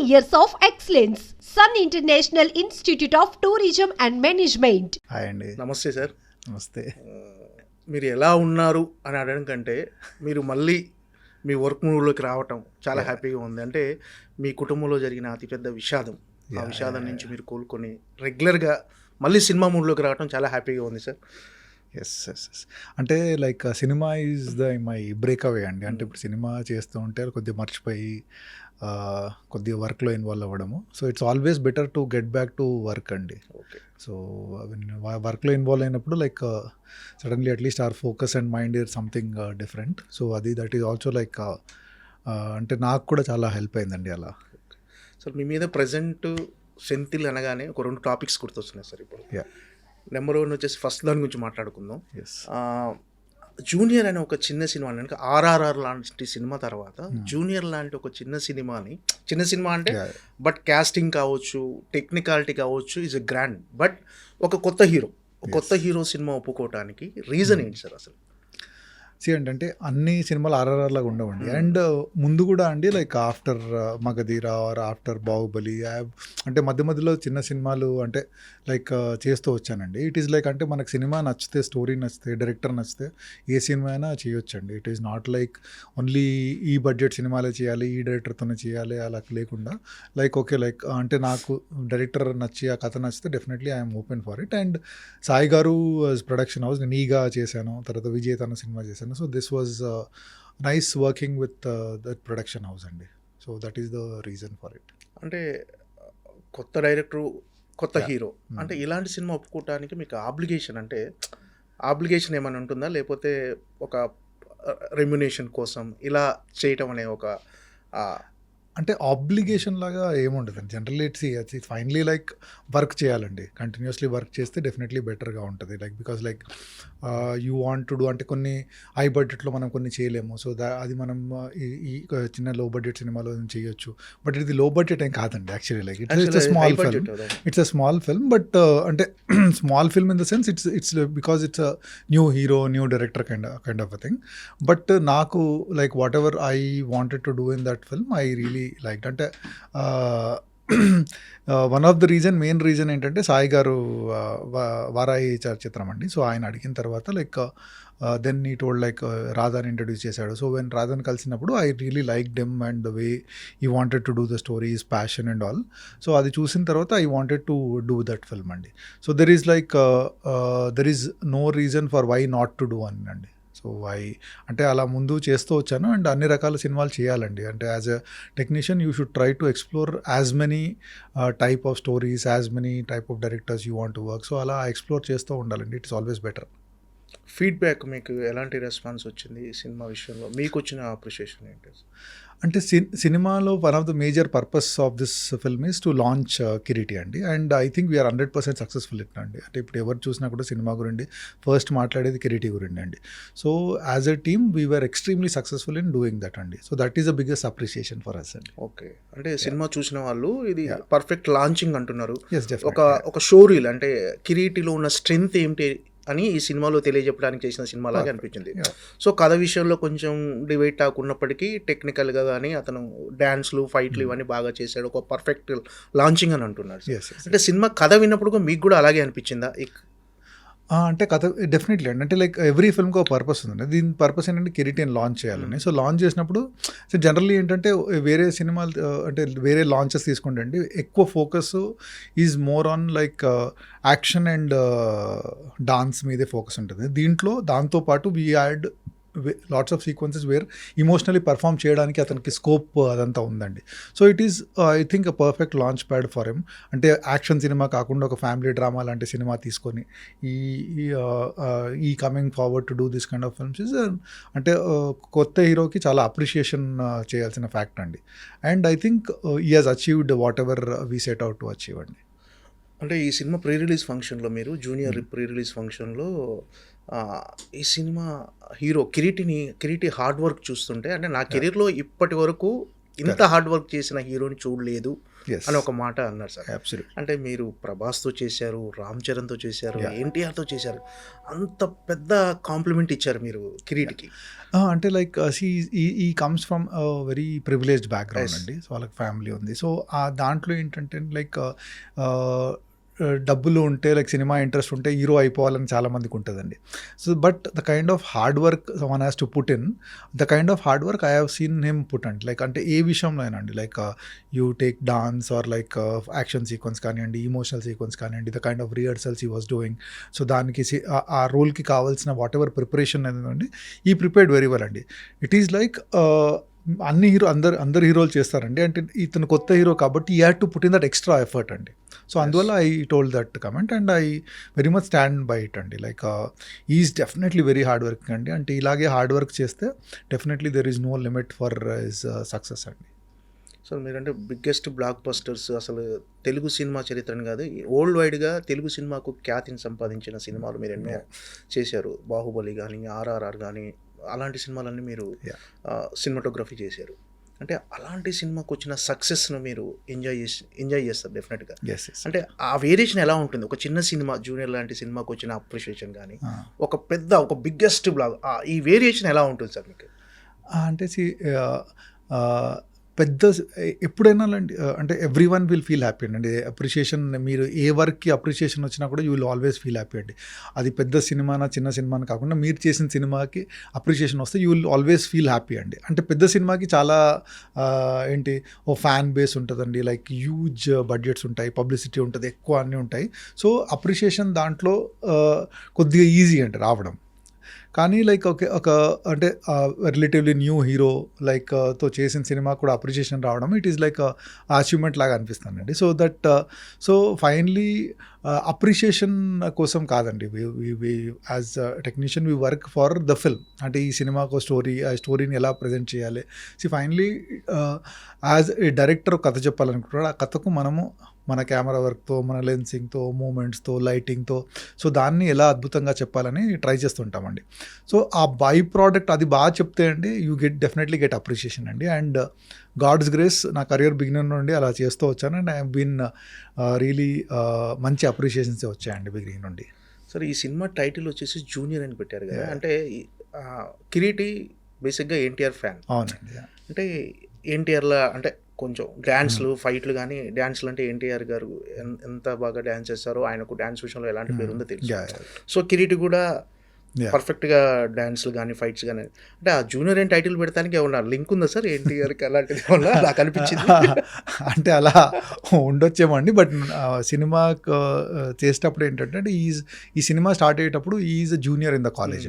years of excellence. Sun International Institute of Tourism and Management. Hi అండి. నమస్తే sir. నమస్తే. మీరు ఎలా ఉన్నారు అని అడగడం కంటే మీరు మళ్ళీ మీ వర్క్ మూడ్లోకి రావటం చాలా హ్యాపీగా ఉంది. అంటే మీ కుటుంబంలో జరిగిన అతిపెద్ద విషాదం, ఆ విషాదం నుంచి మీరు కోలుకొని రెగ్యులర్గా మళ్ళీ సినిమా మూడ్లోకి రావటం చాలా హ్యాపీగా ఉంది సార్. ఎస్ ఎస్ ఎస్ అంటే like cinema is the my breakaway అండి. అంటే ఇప్పుడు సినిమా చేస్తూ ఉంటే కొద్దిగా మర్చిపోయి కొద్దిగా వర్క్లో ఇన్వాల్వ్ అవ్వడము. So it's always better to get back to work అండి. ఓకే. సో వర్క్లో ఇన్వాల్వ్ అయినప్పుడు like suddenly at least our focus and mind is something different. So that is also like అంటే నాకు కూడా చాలా హెల్ప్ అయిందండి అలా. సార్ మీ మీద ప్రజెంట్ సెంతిల్ అనగానే ఒక 2 టాపిక్స్ గుర్తొస్తున్నాయి సార్. ఇప్పుడు నెంబర్ 1 వచ్చేసి ఫస్ట్ దాని గురించి మాట్లాడుకుందాం. ఎస్. జూనియర్ అనే ఒక చిన్న సినిమా అంటే ఆర్ఆర్ఆర్ లాంటి సినిమా తర్వాత జూనియర్ లాంటి ఒక చిన్న సినిమా అంటే బట్ కాస్టింగ్ కావచ్చు, టెక్నికాలిటీ కావచ్చు, ఈజ్ ఎ గ్రాండ్. బట్ ఒక కొత్త హీరో సినిమా ఒప్పుకోవటానికి రీజన్ ఏంటి సార్ అసలు? అంటే అన్ని సినిమాలు ఆర్ఆర్ఆర్ లాగా ఉండవండి. అండ్ ముందు కూడా అండి like after Magadheera or after Baahubali అంటే మధ్యలో చిన్న సినిమాలు అంటే లైక్ చేస్తూ వచ్చానండి. ఇట్ ఈస్ లైక్ అంటే మనకు సినిమా నచ్చితే, స్టోరీ నచ్చితే, డైరెక్టర్ నచ్చితే ఏ సినిమా అయినా చేయొచ్చండి. It is not like only ఈ బడ్జెట్ సినిమాలే చేయాలి, ఈ డైరెక్టర్తోనే చేయాలి అలా లేకుండా లైక్ ఓకే లైక్ అంటే నాకు డైరెక్టర్ నచ్చి ఆ కథ నచ్చితే definitely I'm open for it. And Sai గారు ప్రొడక్షన్ హౌస్, నేను ఈగా చేశాను, తర్వాత విజయ్ తన సినిమా చేశాను. So this was nice working with that production house అండి. So that is the reason for it. అంటే కొత్త డైరెక్టరు, కొత్త హీరో అంటే ఇలాంటి సినిమా ఒప్పుకోవటానికి మీకు ఆబ్లిగేషన్ ఏమైనా ఉంటుందా, లేకపోతే ఒక రెమ్యునేషన్ కోసం ఇలా చేయటం అనే ఒక అంటే ఆబ్లిగేషన్ లాగా ఏముంటుందండి. Generally it's finally like work చేయాలండి. కంటిన్యూస్లీ వర్క్ చేస్తే డెఫినెట్లీ బెటర్గా ఉంటుంది. Like because like you want to do అంటే కొన్ని హై బడ్జెట్లో మనం కొన్ని చేయలేము. సో అది మనం ఈ చిన్న లో బడ్జెట్ సినిమాలో చేయొచ్చు. బట్ ఇది లో బడ్జెట్ ఏం కాదండి actually. Like it's a small film but అంటే small film in the sense it's because it's a new hero, new director kind of a thing. But నాకు like whatever I wanted to do in that film I really like. అంటే one of the main reason ఏంటంటే సాయి గారు వారాయి చిత్రం అండి. So ఆయన అడిగిన తర్వాత like then he told like రాధాని ఇంట్రడ్యూస్ చేశాడు. సో వెన్ రాధాని కలిసినప్పుడు I really like them and the way he wanted to do the story, is passion and all. So అది చూసిన తర్వాత I wanted to do that film అండి. So there is no reason for why not to do అని అండి. So అంటే అలా ముందు చేస్తూ వచ్చాను. అండ్ అన్ని రకాల సినిమాలు చేయాలండి. అంటే as a technician you should try to explore as many type of stories, as many type of directors you want to work. So అలా ఎక్స్ప్లోర్ చేస్తూ ఉండాలండి. It's always better. ఫీడ్బ్యాక్ మీకు ఎలాంటి రెస్పాన్స్ వచ్చింది ఈ సినిమా విషయంలో? మీకు వచ్చిన అప్రిషియేషన్ ఏంటి? అంటే సినిమాలో one of the major purpose of this film is to launch Kiriti అండి. And I think we are 100% successful అండి. అంటే ఇప్పుడు ఎవరు చూసినా కూడా సినిమా గురించి ఫస్ట్ మాట్లాడేది కిరీటి గురించి అండి. So as a team we are extremely successful in doing that అండి. So that is the biggest appreciation for us అండి. ఓకే. అంటే సినిమా చూసిన వాళ్ళు ఇది పర్ఫెక్ట్ లాంచింగ్ అంటున్నారు. ఒక షో రీల్ అంటే కిరీటిలో ఉన్న స్ట్రెంగ్త్ ఏంటి అని ఈ సినిమాలో తెలియజెప్పడానికి చేసిన సినిమా లాగా అనిపించింది. సో కథ విషయంలో కొంచెం డివైడ్ టాక్ ఉన్నప్పటికీ టెక్నికల్గా కానీ అతను డ్యాన్స్లు, ఫైట్లు ఇవన్నీ బాగా చేశాడు. ఒక పర్ఫెక్ట్ లాంచింగ్ అని అంటున్నారు. అంటే సినిమా కథ విన్నప్పుడు మీకు కూడా అలాగే అనిపించిందా? అంటే కథ డెఫినెట్లీ అండి. అంటే లైక్ ఎవ్రీ ఫిల్మ్కి ఒక పర్పస్ ఉందండి. దీని పర్పస్ ఏంటంటే కిరీటిని లాంచ్ చేయాలని. సో లాంచ్ చేసినప్పుడు సో జనరల్లీ ఏంటంటే వేరే సినిమాలు అంటే వేరే లాంచెస్ తీసుకుంటే అండి ఎక్కువ focus is more on like action and dance మీదే ఫోకస్ ఉంటుంది. దీంట్లో దాంతోపాటు we add lots of sequences where emotionally perform చేయడానికి అతనికి స్కోప్ అదంతా ఉందండి. So it is I think a perfect launch pad for him. అంటే యాక్షన్ సినిమా కాకుండా ఒక ఫ్యామిలీ డ్రామా లాంటి సినిమా తీసుకొని ఈ coming forward to do this kind of films is అంటే కొత్త హీరోకి చాలా అప్రిషియేషన్ చేయాల్సిన ఫ్యాక్ట్ అండి. And I think he has achieved what ever we set out to achieve అండి. అంటే ఈ సినిమా ప్రీ రిలీజ్ ఫంక్షన్లో మీరు జూనియర్ ప్రీ రిలీజ్ ఫంక్షన్లో ఈ సినిమా హీరో కిరీటి హార్డ్ వర్క్ చూస్తుంటే అంటే నా కెరీర్లో ఇప్పటి వరకు ఇంత హార్డ్ వర్క్ చేసిన హీరోని చూడలేదు Yes. అని ఒక మాట అన్నారు సార్. Absolutely. అంటే మీరు ప్రభాస్తో చేశారు, రామ్ చరణ్తో చేశారు, ఎన్టీఆర్తో చేశారు, అంత పెద్ద కాంప్లిమెంట్ ఇచ్చారు మీరు కిరీటికి. అంటే like he comes from very privileged background అండి. సో వాళ్ళకి ఫ్యామిలీ ఉంది. సో దాంట్లో ఏంటంటే లైక్ డబ్బులు ఉంటే లైక్ సినిమా ఇంట్రెస్ట్ ఉంటే హీరో అయిపోవాలని చాలా మందికి ఉంటుందండి. So but the kind of hard work one has to put in, the kind of hard work I have seen him put అండి. లైక్ అంటే ఏ విషయంలో అయినా అండి, like you take dance or like action sequence కానివ్వండి, emotional sequence కానివ్వండి, the kind of rehearsals he was doing. So దానికి ఆ రోల్కి కావాల్సిన వాట్ ఎవర్ ప్రిపరేషన్ అనేది ఈ ప్రిపేర్డ్ వెరీ వెల్ అండి. ఇట్ ఈస్ లైక్ అందరు హీరోలు చేస్తారండి. అంటే ఇతను కొత్త హీరో కాబట్టి he had to put in that extra effort అండి. సో అందువల్ల I told that comment and I very much stand by it అండి. Like is definitely very hard working అండి. అంటే ఇలాగే హార్డ్ వర్క్ చేస్తే definitely there is no limit for his success అండి. So మీరంటే biggest blockbusters అసలు Telugu cinema చరిత్రని కాదు, వరల్డ్ వైడ్గా తెలుగు సినిమాకు ఖ్యాతిని సంపాదించిన సినిమాలు మీరు ఎన్నో చేశారు. బాహుబలి కానీ, ఆర్ఆర్ఆర్ కానీ, అలాంటి సినిమాలన్నీ మీరు సినిమాటోగ్రఫీ చేశారు. అంటే అలాంటి సినిమాకు వచ్చిన సక్సెస్ను మీరు ఎంజాయ్ చేస్తారు డెఫినెట్గా. అంటే ఆ వేరియేషన్ ఎలా ఉంటుంది? ఒక చిన్న సినిమా జూనియర్ లాంటి సినిమాకు వచ్చిన అప్రిషియేషన్ కానీ, ఒక బిగ్గెస్ట్ బ్లాగ్, ఈ వేరియేషన్ ఎలా ఉంటుంది సార్ మీకు? అంటే పెద్ద ఎప్పుడైనా అంటే every one will feel happy అండి. అప్రిషియేషన్, మీరు ఏ వర్క్కి అప్రిషియేషన్ వచ్చినా కూడా you will always feel happy అండి. అది పెద్ద సినిమానా చిన్న సినిమానా కాకుండా మీరు చేసిన సినిమాకి అప్రిషియేషన్ వస్తే you will always feel happy అండి. అంటే పెద్ద సినిమాకి చాలా ఓ ఫ్యాన్ బేస్ ఉంటుందండి, లైక్ హ్యూజ్ బడ్జెట్స్ ఉంటాయి, పబ్లిసిటీ ఉంటుంది, ఎక్కువ అన్నీ ఉంటాయి. సో అప్రిషియేషన్ దాంట్లో కొద్దిగా ఈజీ అండి రావడం. కానీ లైక్ ఒక అంటే రిలేటివ్లీ న్యూ హీరో లైక్ తో చేసిన సినిమా కూడా అప్రిషియేషన్ రావడం, ఇట్ ఈస్ లైక్ అచీవ్మెంట్ లాగా అనిపిస్తుందండి. సో ఫైనలీ అప్రిషియేషన్ కోసం కాదండి, as technician we work for the film. అంటే ఈ సినిమాకు ఆ స్టోరీని ఎలా ప్రజెంట్ చేయాలి. ఫైనలీ యాజ్ ఏ డైరెక్టర్ కథ చెప్పాలనుకుంటున్నాడు, ఆ కథకు మనము మన కెమెరా వర్క్తో, మన లెన్సింగ్తో, మూమెంట్స్తో, లైటింగ్తో, సో దాన్ని ఎలా అద్భుతంగా చెప్పాలని ట్రై చేస్తుంటామండి. సో ఆ బై ప్రోడక్ట్ అది బాగా చెప్తే అండి యూ డెఫినెట్లీ గెట్ అప్రిషియేషన్ అండి. అండ్ గాడ్స్ గ్రేస్ నా కెరియర్ బిగినింగ్ నుండి అలా చేస్తూ వచ్చాను and I have been really మంచి అప్రిషియేషన్స్ వచ్చాయండి బిగినింగ్ నుండి. సరే, ఈ సినిమా టైటిల్ వచ్చేసి జూనియర్ అని పెట్టారు కదా, అంటే కిరీటి బేసిక్గా ఎన్టీఆర్ ఫ్యాన్. అవునండి. అంటే ఎన్టీఆర్లా అంటే కొంచెం డ్యాన్స్లు, ఫైట్లు కానీ, డ్యాన్స్లు అంటే ఎన్టీఆర్ గారు ఎంత బాగా డ్యాన్స్ చేస్తారో, ఆయనకు డ్యాన్స్ విషయంలో ఎలాంటి పేరు ఉందో తెలుసు. సో కిరీటి కూడా పర్ఫెక్ట్గా డ్యాన్స్లు కానీ, ఫైట్స్ కానీ, అంటే ఆ జూనియర్ అని టైటిల్ పెడతానికి ఏమన్నా లింక్ ఉందా సార్ ఎన్టీఆర్కి? అలాంటిది ఏమన్నా నాకు అనిపించింది. అంటే అలా ఉండొచ్చేమో అండి. బట్ సినిమా చేసేటప్పుడు ఏంటంటే ఈ సినిమా స్టార్ట్ అయ్యేటప్పుడు is a junior in the college.